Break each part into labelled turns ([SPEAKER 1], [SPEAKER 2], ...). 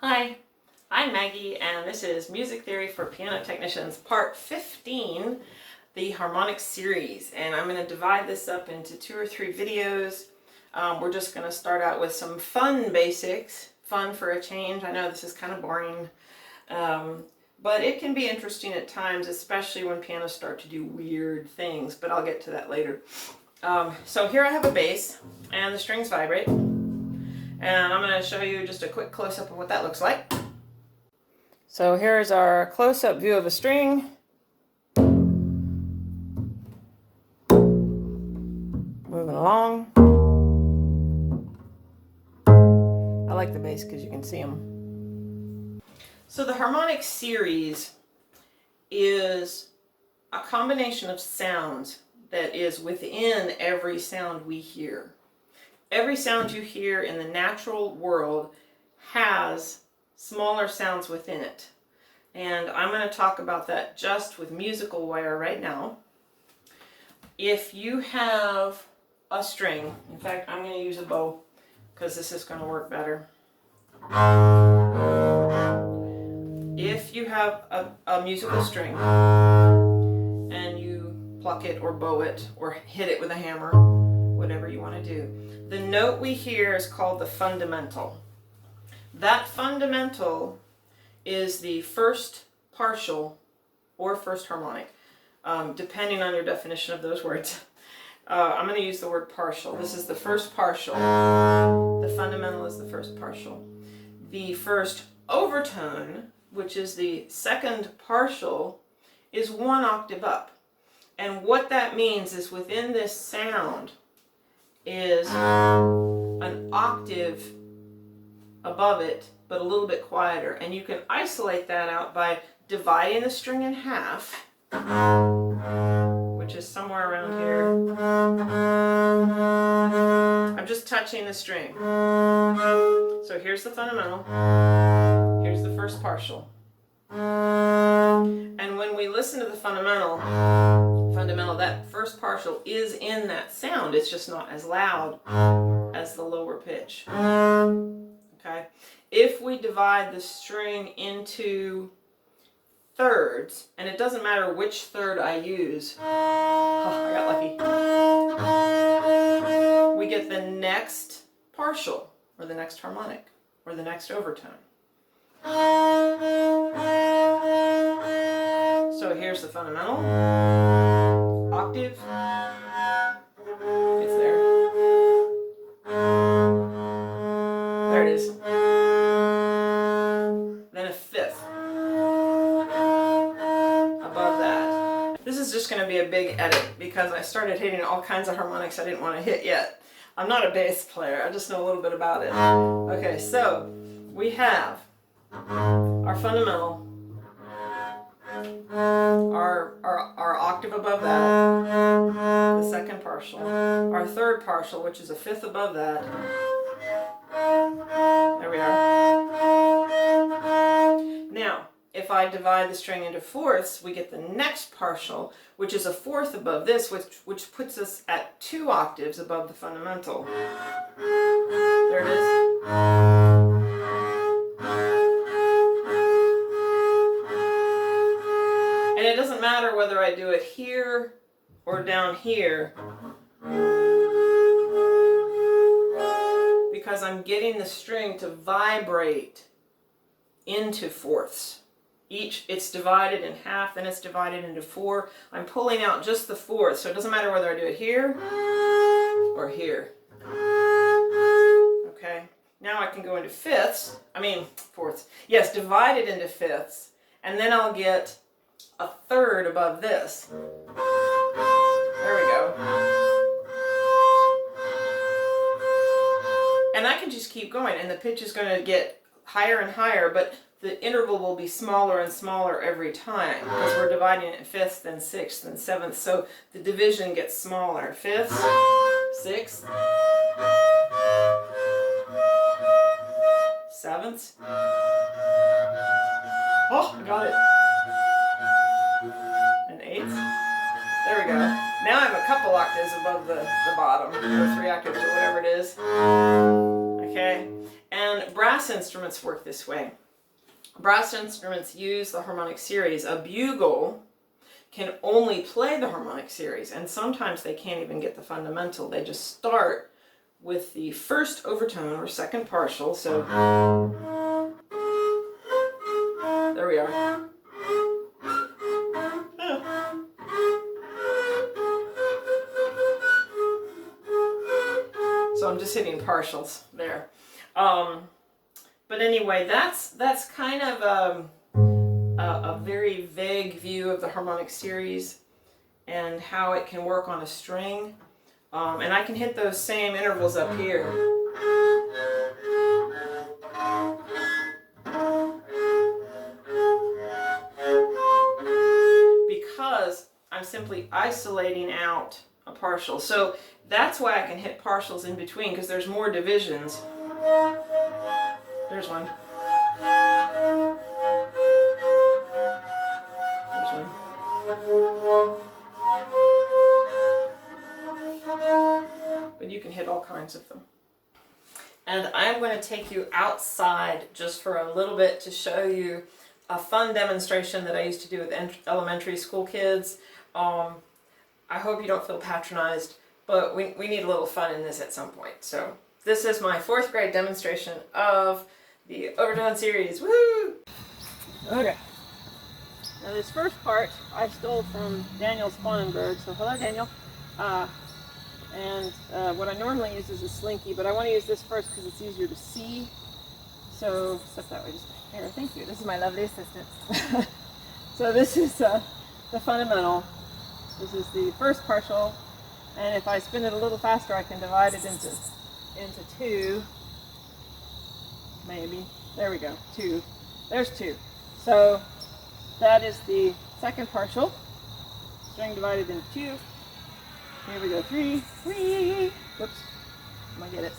[SPEAKER 1] Hi, I'm Maggie, and this is Music Theory for Piano Technicians, Part 15, the Harmonic series. And I'm going to divide this up into 2 or 3 videos. We're just going to start out with some fun basics, fun for a change. I know this is kind of boring, but it can be interesting at times, especially when pianos start to do weird things, but I'll get to that later. So here I have a bass, and the strings vibrate. And I'm going to show you just a quick close-up of what that looks like. So here's our close-up view of a string. Moving along. I like the bass because you can see them. So the harmonic series is a combination of sounds that is within every sound we hear. Every sound you hear in the natural world has smaller sounds within it. And I'm going to talk about that just with musical wire right now. If you have a string, in fact, I'm going to use a bow because this is going to work better. If you have a musical string and you pluck it or bow it or hit it with a hammer, whatever you want to do, the note we hear is called the fundamental. That fundamental is the first partial or first harmonic, depending on your definition of those words. I'm going to use the word partial. This is the first partial. The fundamental is the first partial. The first overtone, which is the second partial, is 1 octave up. And what that means is within this sound is an octave above it, but a little bit quieter. And you can isolate that out by dividing the string in half, which is somewhere around here. I'm just touching the string. So here's the fundamental, here's the first partial. And when we listen to the fundamental, that first partial is in that sound. It's just not as loud as the lower pitch. Okay? If we divide the string into thirds, and it doesn't matter which third I use, I got lucky, we get the next partial, or the next harmonic, or the next overtone. So here's the fundamental, octave, it's there, there it is, then a fifth above that. This is just going to be a big edit because I started hitting all kinds of harmonics I didn't want to hit yet. I'm not a bass player, I just know a little bit about it. Okay, so we have our fundamental, our octave above that, the second partial, our third partial, which is a fifth above that. There we are. Now, if I divide the string into fourths, we get the next partial, which is a fourth above this, which puts us at 2 octaves above the fundamental. There it is. And it doesn't matter whether I do it here or down here, because I'm getting the string to vibrate into fourths. It's divided in half, then it's divided into 4. I'm pulling out just the fourth, so it doesn't matter whether I do it here or here. Okay, now I can go into fourths. Yes, divide it into fifths, and then I'll get a third above this. There we go. And I can just keep going, and the pitch is going to get higher and higher, but the interval will be smaller and smaller every time because we're dividing it in fifths, then sixths, then sevenths, so the division gets smaller. Fifths, sixths, sevenths. Oh, I got it. And eighths. There we go. Now I'm a couple octaves above the bottom, or 3 octaves, or whatever it is. Okay. And brass brass instruments work this way. Brass instruments use the harmonic series. A bugle can only play the harmonic series, and sometimes they can't even get the fundamental. They just start with the first overtone or second partial. So there we are. So I'm just hitting partials there. But anyway, that's kind of a very vague view of the harmonic series and how it can work on a string. And I can hit those same intervals up here. Because I'm simply isolating out a partial. So that's why I can hit partials in between, because there's more divisions. There's one. There's one. But you can hit all kinds of them. And I'm going to take you outside just for a little bit to show you a fun demonstration that I used to do with elementary school kids. I hope you don't feel patronized, but we need a little fun in this at some point. So this is my 4th grade demonstration of the overtone series. Woo! Okay. Now this first part I stole from Daniel Spanenberg. So hello, Daniel. What I normally use is a slinky, but I want to use this first because it's easier to see. So step that way. Just here. Thank you. This is my lovely assistant. So this is the fundamental. This is the first partial, and if I spin it a little faster, I can divide it into 2. Maybe. There we go. 2. There's 2. So that is the second partial. String divided into 2. Here we go. 3. 3. Whoops. I'm gonna get it.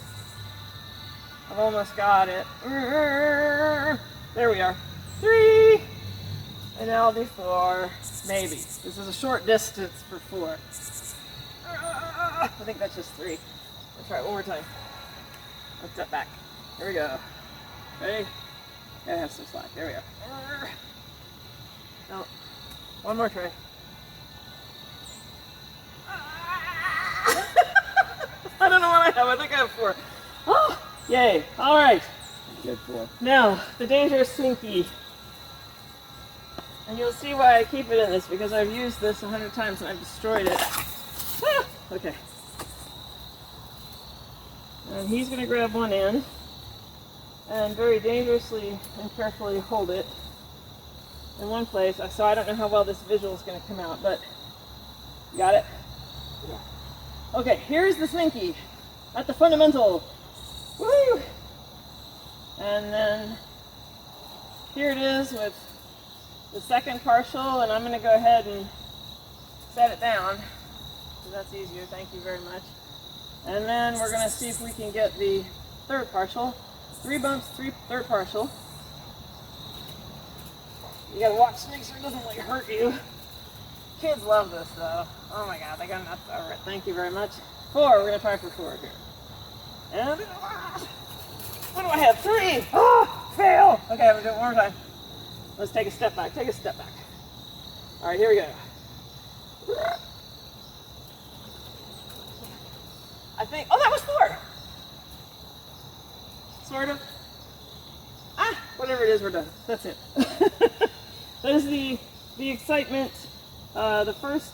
[SPEAKER 1] I've almost got it. There we are. 3. And now I'll do 4. Maybe. This is a short distance for 4. I think that's just 3. Let's try it one more time. Let's step back. Here we go. Ready? Gotta have some slack. There we go. No. One more try. I don't know what I have. I think I have 4. Oh, yay. All right.
[SPEAKER 2] Good 4.
[SPEAKER 1] Now, the dangerous slinky. And you'll see why I keep it in this, because I've used this 100 times and I've destroyed it. Ah, okay. And he's going to grab one end and very dangerously and carefully hold it in one place. So I don't know how well this visual is going to come out, but you got it? Yeah. Okay, here's the slinky at the fundamental. Woo! And then here it is with the second partial, and I'm going to go ahead and set it down, so that's easier. Thank you very much. And then we're going to see if we can get the third partial. 3 bumps, third partial. You got to watch to make sure it doesn't like hurt you. Kids love this though. Oh my god, they got nuts over it. Thank you very much. 4, we're going to try for 4 here. And what do I have? 3! Oh, fail! Okay, I'm going to do it one more time. Let's take a step back. Take a step back. All right, here we go. I think, oh, that was 4. Sort of. Whatever it is, we're done. That's it. That is the excitement, the first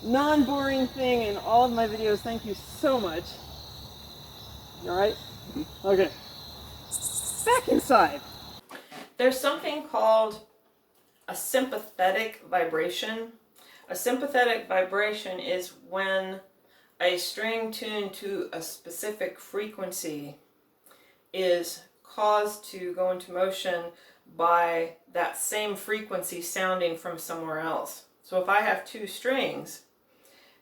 [SPEAKER 1] non-boring thing in all of my videos. Thank you so much. You all right? Okay. Back inside. There's something called a sympathetic vibration. A sympathetic vibration is when a string tuned to a specific frequency is caused to go into motion by that same frequency sounding from somewhere else. So if I have 2 strings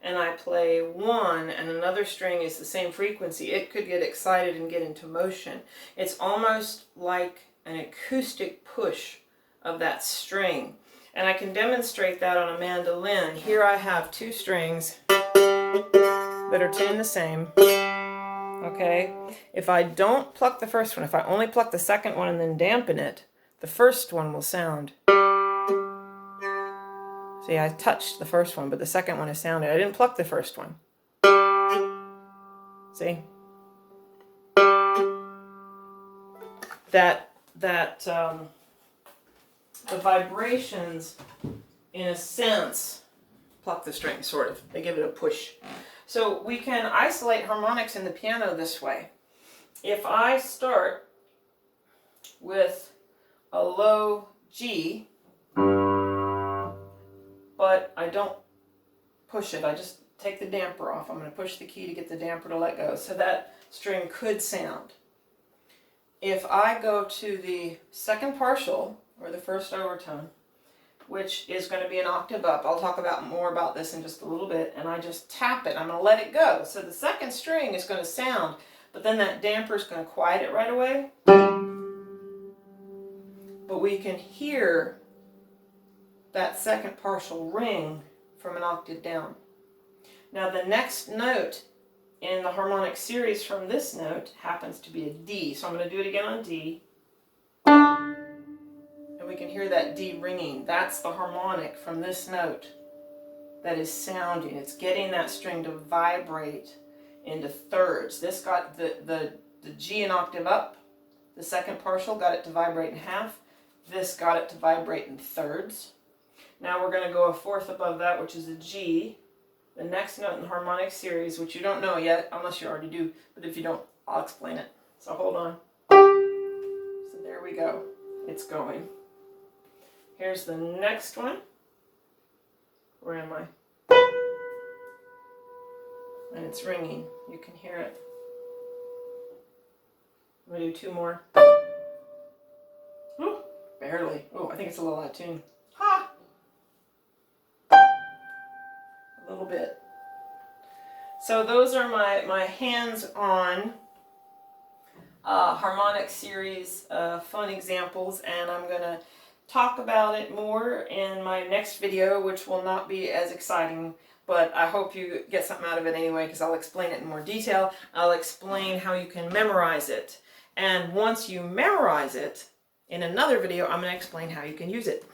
[SPEAKER 1] and I play one and another string is the same frequency, it could get excited and get into motion. It's almost like an acoustic push of that string. And I can demonstrate that on a mandolin. Here I have 2 strings that are tuned the same. Okay, if I don't pluck the first one, if I only pluck the second one and then dampen it, the first one will sound. See, I touched the first one, but the second one is sounded. I didn't pluck the first one. See? The vibrations, in a sense, pluck the string, sort of. They give it a push. So we can isolate harmonics in the piano this way. If I start with a low G, but I don't push it, I just take the damper off. I'm going to push the key to get the damper to let go. So that string could sound. If I go to the second partial, or the first overtone, which is going to be an octave up, I'll talk more about this in just a little bit, and I just tap it, I'm going to let it go. So the second string is going to sound, but then that damper is going to quiet it right away. But we can hear that second partial ring from an octave down. Now the next note in the harmonic series from this note happens to be a D. So I'm going to do it again on D. And we can hear that D ringing. That's the harmonic from this note that is sounding. It's getting that string to vibrate into thirds. This got the G an octave up. The second partial got it to vibrate in half. This got it to vibrate in thirds. Now we're going to go a fourth above that, which is a G. The next note in the harmonic series, which you don't know yet, unless you already do, but if you don't, I'll explain it. So hold on. So there we go. It's going. Here's the next one. Where am I? And it's ringing. You can hear it. I'm going to do two more. Ooh, barely. Oh, I think it's a little out of tune. Ha! A little bit. So those are my hands-on harmonic series fun examples, and I'm going to talk about it more in my next video, which will not be as exciting, but I hope you get something out of it anyway, because I'll explain it in more detail. I'll explain how you can memorize it, and once you memorize it, in another video I'm going to explain how you can use it.